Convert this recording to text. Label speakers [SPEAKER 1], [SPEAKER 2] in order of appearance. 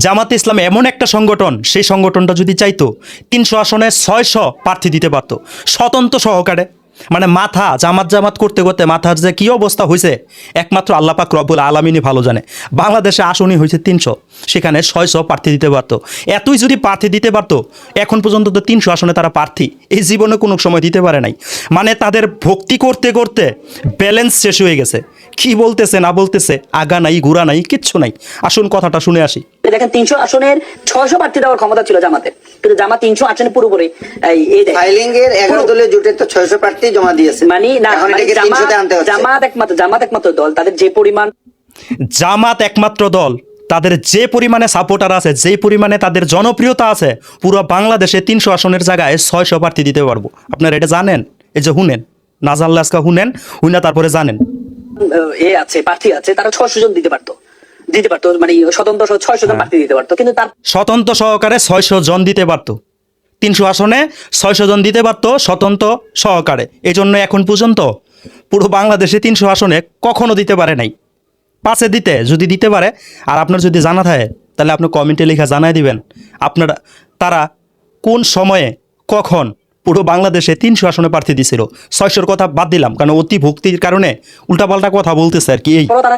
[SPEAKER 1] জামাতে ইসলাম এমন একটা সংগঠন, সেই সংগঠনটা যদি চাইতো 300 আসনে 600 প্রার্থী দিতে পারতো স্বতন্ত্র সহকারে। মানে মাথা জামাত জামাত করতে করতে মাথার যে কী অবস্থা হয়েছে একমাত্র আল্লাহ পাক রব্বুল আলামিনই ভালো জানে। বাংলাদেশে আসনই হয়েছে 300, সেখানে 600 প্রার্থী দিতে পারতো। এতই যদি প্রার্থী দিতে পারতো, এখন পর্যন্ত তো 300 আসনে তারা প্রার্থী এই জীবনে কোনো সময় দিতে পারে নাই। মানে তাদের ভক্তি করতে করতে ব্যালেন্স শেষ হয়ে গেছে। কি বলতেছে না বলতেছে, আগা নাই গুড়া নাই, কিচ্ছু নাই। আসুন কথাটা শুনে আসি।
[SPEAKER 2] দেখেন 300 আসনের 600 প্রার্থী দেওয়ার ক্ষমতা ছিল জামাতের, কিন্তু জামাত 300 আসনে পুরোপুরি এই
[SPEAKER 3] ফাইলিং এর 11 দলীয় জোটের তো 600 প্রার্থী জমা দিয়েছে।
[SPEAKER 2] মানে না,
[SPEAKER 3] এখন
[SPEAKER 2] মানে
[SPEAKER 3] এটাকে 300 তে আনতে হচ্ছে।
[SPEAKER 2] জামাত একমাত্র দল, তাদের যে পরিমাণ
[SPEAKER 1] জামাত একমাত্র দল, তাদের যে পরিমাণে সাপোর্টার আছে, যে পরিমাণে তাদের জনপ্রিয়তা আছে, পুরো বাংলাদেশে 300 আসনের জায়গায় 600 প্রার্থী দিতে পারবো। আপনারা এটা জানেন? এই যে হুনেন, না জানলে আজকে হুনেন, হুইনা তারপরে জানেন।
[SPEAKER 2] আছে প্রার্থী আছে, তারা 600 জন দিতে পারতো, মানে স্বতন্ত্র 600 জন প্রার্থী দিতে পারতো, কিন্তু তার
[SPEAKER 1] স্বতন্ত্র সহকারে 600 জন দিতে পারতো। 300 আসনে 600 জন দিতে পারতো স্বতন্ত্র সহকারে। এই জন্য এখন পর্যন্ত পুরো বাংলাদেশে 300 আসনে কখনো দিতে পারে নাই। পাশে দিতে যদি দিতে পারে, আর আপনার যদি জানা থাকে তাহলে আপনি কমেন্টে লেখা জানাই দিবেন আপনারা তারা কোন সময়ে কখন পুরো বাংলাদেশে 300 আসনে প্রার্থী দিছিল। 600-র কথা বাদ দিলাম, কারণ অতি ভক্তির কারণে উল্টাপাল্টা কথা বলতেছে আর কি। এই
[SPEAKER 2] তারা